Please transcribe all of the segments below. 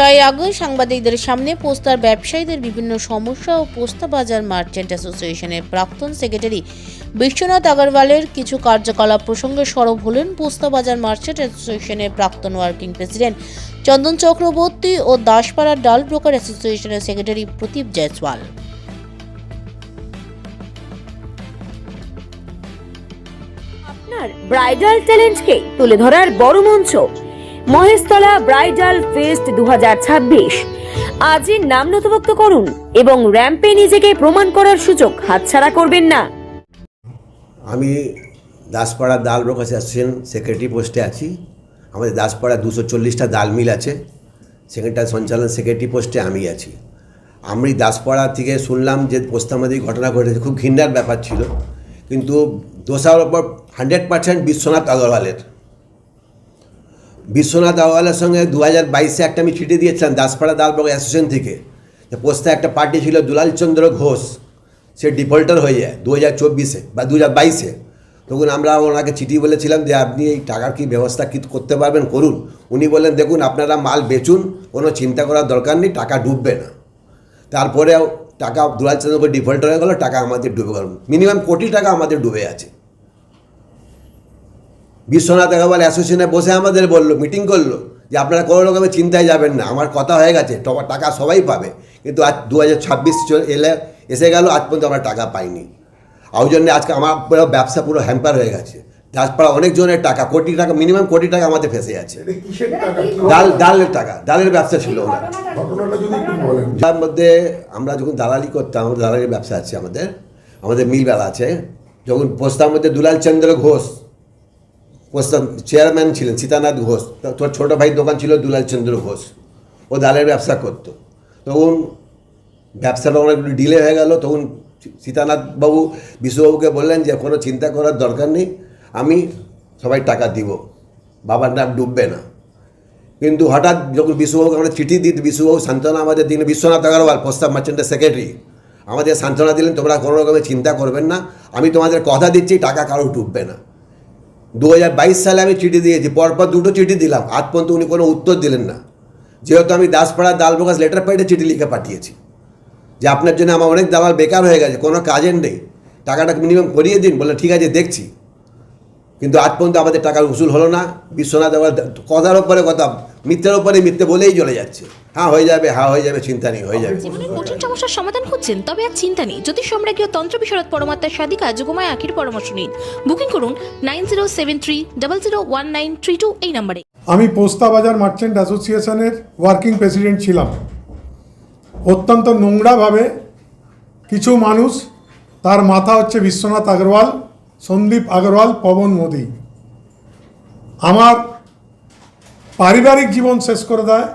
6 August সাংবাদিকদের সামনে পোস্তার ব্যবসায়ীদের বিভিন্ন সমস্যা ও পোস্তা বাজার মার্চেন্ট অ্যাসোসিয়েশনের প্রাক্তন সেক্রেটারি বিশ্বনাথ আগরওয়ালের কিছু কার্যকলাপ প্রসঙ্গে সরব হলেন পোস্তা বাজার মার্চেন্ট অ্যাসোসিয়েশনের প্রাক্তন ওয়ার্কিং প্রেসিডেন্ট চন্দন চক্রবর্তী ও দাসপাড়া ডাল ব্রোকার অ্যাসোসিয়েশনের সেক্রেটারি প্রদীপ জয়সওয়াল। আপনার ব্রাইডাল ট্যালেন্টকে তুলে ধরার বড় মঞ্চ মহেশতলা ব্রাইডাল ফেস্ট 2026। আজই নাম নথিভুক্ত করুন এবং র্যাম্পে নিজেকে প্রমাণ করার সুযোগ হাতছাড়া করবেন না। আমি দাসপাড়া ডাল ব্রোকার অ্যাসোসিয়েশন সেক্রেটারি পোস্টে আছি। আমাদের দাসপাড়া 240টা ডাল মিল আছে, সেখানটার সঞ্চালন সেক্রেটারি পোস্টে আমি আছি। আমি দাসপাড়া থেকে শুনলাম যে পোস্তামাদি ঘটনা ঘটেছে, খুব ঘৃণার ব্যাপার ছিল, কিন্তু দোষার ওপর 100% বিশ্বনাথ আগরওয়ালের। বিশ্বনাথ আগরওয়ালের সঙ্গে 2022-এ একটা আমি চিঠি দিয়েছিলাম দাসপাড়া ডাল ব্রোকার অ্যাসোসিয়েশন থেকে, যে পোস্তায় একটা পার্টি ছিল দুলাল চন্দ্র ঘোষ, সে ডিফল্টার হয়ে যায় 2024-এ বা 2022-এ। তখন আমরা ওনাকে চিঠি বলেছিলাম যে আপনি এই টাকার কি ব্যবস্থা কি করতে পারবেন করুন। উনি বললেন দেখুন আপনারা মাল বেচুন, কোনো চিন্তা করার দরকার নেই, টাকা ডুববে না। তারপরেও টাকা দুলাল চন্দ্র ডিফল্টার হয়ে গেলো, টাকা আমাদের ডুবে গেল, মিনিমাম কোটি টাকা আমাদের ডুবে আছে। বিশ্বনাথ আগরওয়াল অ্যাসোসিয়েশনে বসে আমাদের বললো, মিটিং করলো যে আপনারা কোনো রকমের চিন্তায় যাবেন না, আমার কথা হয়ে গেছে, টাকা সবাই পাবে। কিন্তু আজ 2026 এসে গেল, আজ পর্যন্ত আমরা টাকা পাইনি। ওই জন্য আজকে আমার পুরো ব্যবসা পুরো হ্যাম্পার হয়ে গেছে। দাসপাড়া অনেক জনের টাকা, কোটি টাকা, মিনিমাম কোটি টাকা আমাদের ফেসে আছে। ডালের টাকা, ডালের ব্যবসা ছিল ওনার। তার মধ্যে আমরা যখন দালালি করতাম, আমাদের দালালির ব্যবসা আছে, আমাদের মিল বেলা আছে। যখন পোস্তার মধ্যে দুলাল চন্দ্র ঘোষ পোস্তা চেয়ারম্যান ছিলেন, সীতানাথ ঘোষ, তোর ছোটো ভাই দোকান ছিল দুলাল চন্দ্র ঘোষ, ও ডালের ব্যবসা করতো। তখন ব্যবসাটা অনেক ডিলে হয়ে গেল। তখন সীতানাথ বাবু বিশ্ববাবুকে বললেন যে কোনো চিন্তা করার দরকার নেই, আমি সবাই টাকা দিব, বাবার নাম ডুববে না। কিন্তু হঠাৎ যখন বিশ্ববাবুকে আমরা চিঠি দিই, বিশ্ববাবু সান্ত্বনা আমাদের দিন, বিশ্বনাথ আগরওয়াল পোস্তা মার্চেন্টের সেক্রেটারি আমাদের সান্ত্বনা দিলেন, তোমরা কোনো রকমের চিন্তা করবেন না, আমি তোমাদের কথা দিচ্ছি টাকা কারো ডুববে না। 2022 সালে আমি চিঠি দিয়েছি, পরপর দুটো চিঠি দিলাম, আজ পর্যন্ত উনি কোনো উত্তর দিলেন না। যেহেতু আমি দাসপাড়া ডাল ব্রোকার লেটার প্যাডে চিঠি লিখে পাঠিয়েছি যে আপনার জন্য আমার অনেক দালাল বেকার হয়ে গেছে, কোনো কাজের নেই, টাকাটা মিনিমাম করিয়ে দিন। বলে ঠিক আছে দেখছি, কিন্তু আজ পর্যন্ত আমাদের টাকা উসুল হলো না। বিশ্বনাথ আবার কথার ওপরে কথা, মিথ্যের ওপরে মিথ্যে বলেই চলে যাচ্ছে। হ্যাঁ হয়ে যাবে, চিন্তা নেই, হয়ে যাবে। জীবনের কঠিন সমস্যার সমাধান খুঁজছেন? তবে আর চিন্তা নেই। জ্যোতিষ সম্রাজ্ঞী তন্ত্র বিশারদ পরমাত্মার সাধিকা যোগমায়া আখির পরামর্শ নিন। বুকিং করুন 9073001932 এই নম্বরে। আমি পোস্তা বাজার মার্চেন্ট অ্যাসোসিয়েশনের ওয়ার্কিং প্রেসিডেন্ট ছিলাম। অত্যন্ত নোংরাভাবে কিছু মানুষ, তার মাথা হচ্ছে বিশ্বনাথ আগরওয়াল, সন্দীপ আগরওয়াল, পবন মোদি, আমার পারিবারিক জীবন শেষ করে দেয়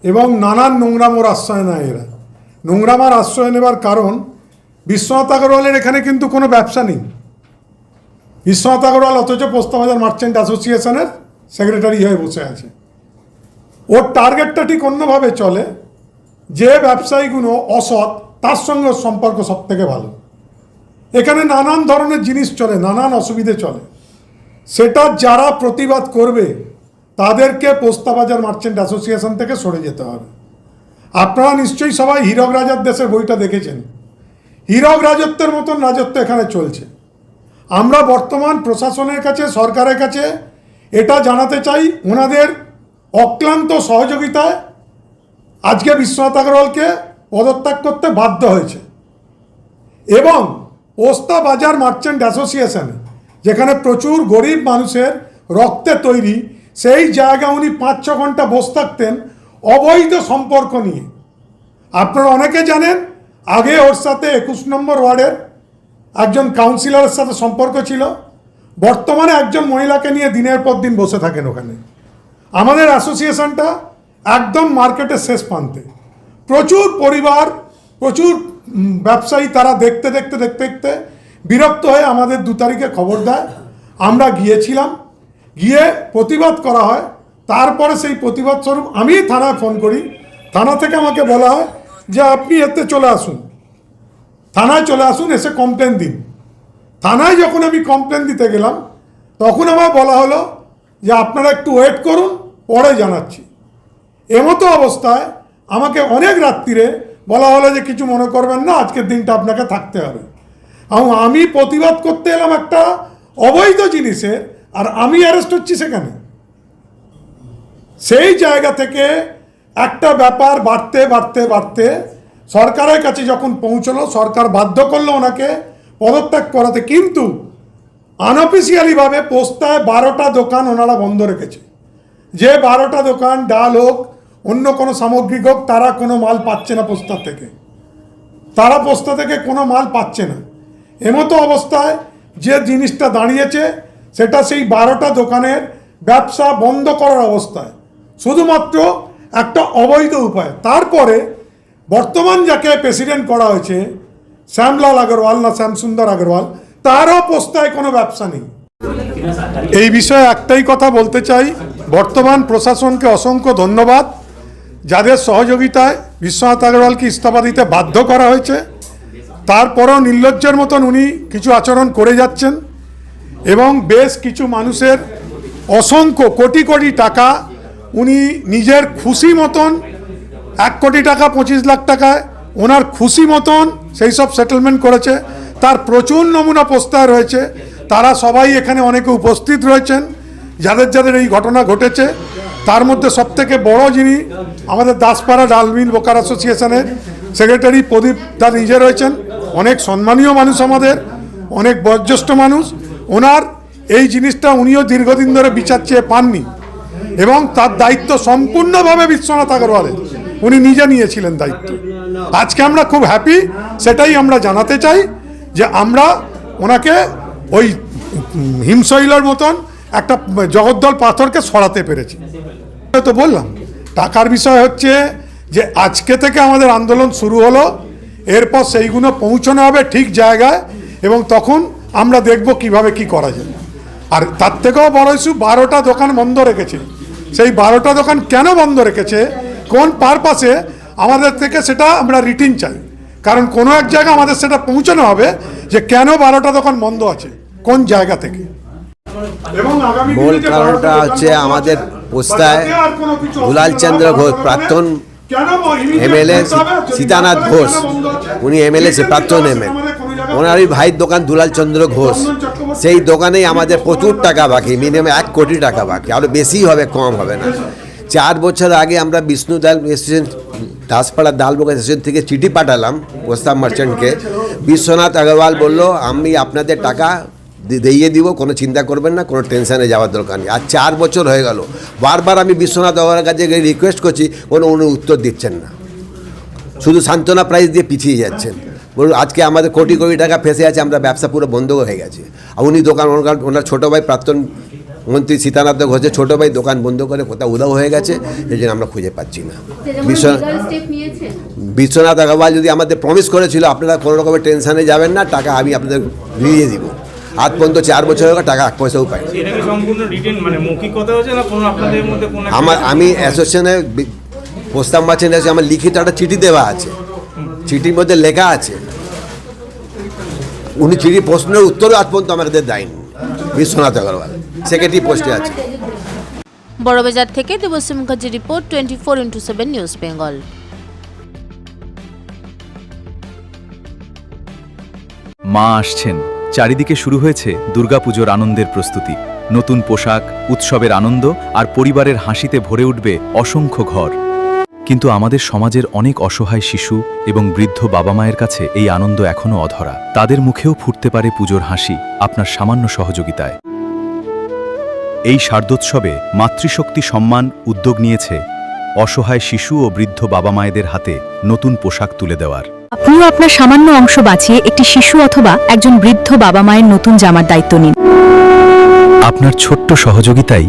এবং নানান নোংরামোর আশ্রয় নেয়। এরা নোংরামার আশ্রয় নেবার কারণ, বিশ্বনাথ আগরওয়ালের এখানে কিন্তু কোনো ব্যবসা নেই। বিশ্বনাথ আগরওয়াল অথচ পোস্তা বাজার মার্চেন্ট অ্যাসোসিয়েশনের সেক্রেটারি হয়ে বসে আছে। ওর টার্গেটটা ঠিক অন্যভাবে চলে, যে ব্যবসায়ীগুলো অসৎ তার সঙ্গে সম্পর্ক সব থেকে ভালো। এখানে নানান ধরনের জিনিস চলে, নানান অসুবিধে চলে, সেটা যারা প্রতিবাদ করবে তাদেরকে পোস্তা বাজার মার্চেন্ট অ্যাসোসিয়েশন থেকে সরে যেতে হবে। আপনারা নিশ্চয়ই সবাই হীরক রাজার দেশের বইটা দেখেছেন। হীরক রাজত্বের মতন রাজত্ব এখানে চলছে। আমরা বর্তমান প্রশাসনের কাছে, সরকারের কাছে এটা জানাতে চাই, ওনাদের অক্লান্ত সহযোগিতায় আজকে বিশ্বনাথ আগরওয়ালকে পদত্যাগ করতে বাধ্য হয়েছে। এবং পোস্তা বাজার মার্চেন্ট অ্যাসোসিয়েশন, যেখানে প্রচুর গরিব মানুষের রক্তে তৈরি, সেই জায়গা উনি 5-6 ঘন্টা বসে থাকতেন অবৈধ সম্পর্ক নিয়ে। আপনারা অনেকে জানেন, আগে ওর সাথে 21 নম্বর ওয়ার্ডের একজন কাউন্সিলরের সাথে সম্পর্ক ছিল, বর্তমানে একজন মহিলাকে নিয়ে দিনের পর দিন বসে থাকেন ওখানে। আমাদের অ্যাসোসিয়েশনটা একদম মার্কেটের শেষ প্রান্তে। প্রচুর পরিবার, প্রচুর ব্যবসায়ী, তারা দেখতে দেখতে বিরক্ত হয়ে আমাদের 2 তারিখে খবর দেয়। আমরা গিয়েছিলাম, গিয়ে প্রতিবাদ করা হয়। তারপরে সেই প্রতিবাদ স্বরূপ আমি থানায় ফোন করি, থানা থেকে আমাকে বলা হয় যে আপনি এতে চলে আসুন, থানায় চলে আসুন, এসে কমপ্লেন দিন। থানায় যখন আমি কমপ্লেন দিতে গেলাম, তখন আমার বলা হলো যে আপনারা একটু ওয়েট করুন, পরে জানাচ্ছি। এমতো অবস্থায় আমাকে অনেক রাত্রিরে বলা হলো যে কিছু মনে করবেন না, আজকের দিনটা আপনাকে থাকতে হবে। এবং আমি প্রতিবাদ করতে এলাম একটা অবৈধ জিনিসের, আর আমি অ্যারেস্ট হচ্ছি সেখানে। সেই জায়গা থেকে একটা ব্যাপার বাড়তে বাড়তে বাড়তে সরকারের কাছে যখন পৌঁছলো, সরকার বাধ্য করলো ওনাকে পদত্যাগ করাতে। কিন্তু আনঅফিসিয়ালিভাবে পোস্তায় 12টা দোকান ওনারা বন্ধ রেখেছে। যে 12টা দোকান, ডাল হোক অন্য কোনো সামগ্রিক হোক, তারা কোনো মাল পাচ্ছে না পোস্তা থেকে, তারা পোস্তা থেকে কোনো মাল পাচ্ছে না। এমতো অবস্থায় যে জিনিসটা দাঁড়িয়েছে সেটা সেই 12টা দোকানের ব্যবসা বন্ধ করার অবস্থায়, শুধুমাত্র একটা অবৈধ উপায়। তারপরে বর্তমান যাকে প্রেসিডেন্ট করা হয়েছে, শ্যামলাল আগরওয়াল না শ্যামসুন্দর আগরওয়াল, তারও পোস্তায় কোনো ব্যবসা নেই। এই বিষয়ে একটাই কথা বলতে চাই, বর্তমান প্রশাসনকে অসংখ্য ধন্যবাদ, যাদের সহযোগিতায় বিশ্বনাথ আগরওয়ালকে ইস্তফা দিতে বাধ্য করা হয়েছে। তারপরও নির্লজ্জের মতন উনি কিছু আচরণ করে যাচ্ছেন এবং বেশ কিছু মানুষের অসংখ্য কোটি কোটি টাকা উনি নিজের খুশি মতন, 1 কোটি টাকা 25 লাখ টাকায় ওনার খুশি মতন সেই সব সেটেলমেন্ট করেছে। তার প্রচুর নমুনা পোস্টার রয়েছে, তারা সবাই এখানে অনেকে উপস্থিত রয়েছেন যাদের যাদের এই ঘটনা ঘটেছে। তার মধ্যে সবথেকে বড় যিনি আমাদের দাসপাড়া ডাল মিল ওয়ার্কার অ্যাসোসিয়েশনের সেক্রেটারি প্রদীপ দা নিজে রয়েছেন, অনেক সম্মানীয় মানুষ, আমাদের অনেক বয়োজ্যেষ্ঠ মানুষ। ওনার এই জিনিসটা উনিও দীর্ঘদিন ধরে বিচার চেয়ে পাননি এবং তার দায়িত্ব সম্পূর্ণভাবে বিশ্বনাথ আগরওয়ালের, উনি নিজে নিয়েছিলেন দায়িত্ব। আজকে আমরা খুব হ্যাপি, সেটাই আমরা জানাতে চাই যে আমরা ওনাকে ওই হিমশৈলের মতন একটা জগদ্দল পাথরকে সরাতে পেরেছি। তো বললাম টাকার বিষয় হচ্ছে যে আজকে থেকে আমাদের আন্দোলন শুরু হলো, এরপর সেইগুলো পৌঁছানো হবে ঠিক জায়গায় এবং তখন আমরা দেখব কিভাবে কি করা যায়। আর তার থেকেও বড় ইস্যু, 12টা দোকান বন্ধ রেখেছে। সেই 12টা দোকান কেন বন্ধ রেখেছে, কোন পারপাসে, আমাদের থেকে সেটা আমরা রিটিন চাই। কারণ কোনো এক জায়গায় আমাদের সেটা পৌঁছানো হবে যে কেন 12টা দোকান বন্ধ আছে, কোন জায়গা থেকে। এবং আগামী মূল কারণটা হচ্ছে আমাদের পোস্তায় দুলাল চন্দ্র ঘোষ, প্রাক্তন এমএলএ সীতানাথ ঘোষ, উনি এমএলএ প্রাক্তন এমএলএ, ওনারই ভাইয়ের দোকান দুলাল চন্দ্র ঘোষ। সেই দোকানেই আমাদের প্রচুর টাকা বাকি, মিনিমাম 1 কোটি টাকা বাকি, আরও বেশি হবে, কম হবে না। 4 বছর আগে আমরা বিষ্ণু দাল স্টেশন, দাসপাড়া ডালবোকা স্টেশন থেকে চিঠি পাঠালাম পোস্তা মার্চেন্টকে। বিশ্বনাথ আগরওয়াল বলল আমি আপনাদের টাকা দিয়ে দিব, কোনো চিন্তা করবেন না, কোনো টেনশানে যাওয়ার দরকার নেই। আর 4 বছর হয়ে গেল, বারবার আমি বিশ্বনাথ আগরওয়ালের কাছে রিকোয়েস্ট করছি, উনি উত্তর দিচ্ছেন না, শুধু সান্ত্বনা প্রাইজ দিয়ে পিছিয়ে যাচ্ছেন। বলুন আজকে আমাদের কোটি কোটি টাকা ফেসে আছে, আমরা ব্যবসা পুরো বন্ধ হয়ে গেছে। আর উনি দোকান, ওনার ছোটো ভাই প্রাক্তন মন্ত্রী সীতানাথ ঘোষের ছোটো ভাই দোকান বন্ধ করে কোথাও উধাও হয়ে গেছে, এই জন্য আমরা খুঁজে পাচ্ছি না। বিশ্বনাথ আগরওয়াল যদি আমাদের প্রমিস করেছিল আপনারা কোনো রকমের টেনশানে যাবেন না, টাকা আমি আপনাদের দিয়ে দিব, আজ পর্যন্ত 4 বছর হয়ে টাকা 1 পয়সাও পাই। আমি অ্যাসোসিয়েশনের প্রস্তাব মাছেন, আমার লিখিত একটা চিঠি দেওয়া আছে, চিঠির মধ্যে লেখা আছে, উনি চিঠি প্রশ্নের উত্তরও আজ পর্যন্ত আমাদের দেয়নি। বিশ্বনাথ আগরওয়াল সেক্রেটারি পোস্টে আছে। বড়বাজার থেকে Debashree Mukherjee report, 24x7 news Bengal. মা আসছেন, চারিদিকে শুরু হয়েছে দুর্গাপুজোর আনন্দের প্রস্তুতি। নতুন পোশাক, উৎসবের আনন্দ আর পরিবারের হাসিতে ভরে উঠবে অসংখ্য ঘর। কিন্তু আমাদের সমাজের অনেক অসহায় শিশু এবং বৃদ্ধ বাবা মায়ের কাছে এই আনন্দ এখনও অধরা। তাদের মুখেও ফুটতে পারে পুজোর হাসি আপনার সামান্য সহযোগিতায়। এই শারদোৎসবে মাতৃশক্তি সম্মান উদ্যোগ নিয়েছে অসহায় শিশু ও বৃদ্ধ বাবা মায়েদের হাতে নতুন পোশাক তুলে দেওয়ার। আপনিও আপনার সামান্য অংশ বাঁচিয়ে একটি শিশু অথবা একজন বৃদ্ধ বাবা মায়ের নতুন জামার দায়িত্ব নিন। আপনার ছোট্ট সহযোগিতাই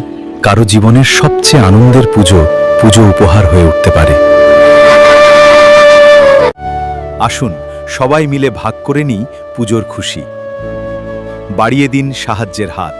কারো জীবনের সবচেয়ে আনন্দের পুজো উপহার হয়ে উঠতে পারে। আসুন সবাই মিলে ভাগ করে নিই পুজোর খুশি। বাড়িয়ে দিন সাহায্যের হাত।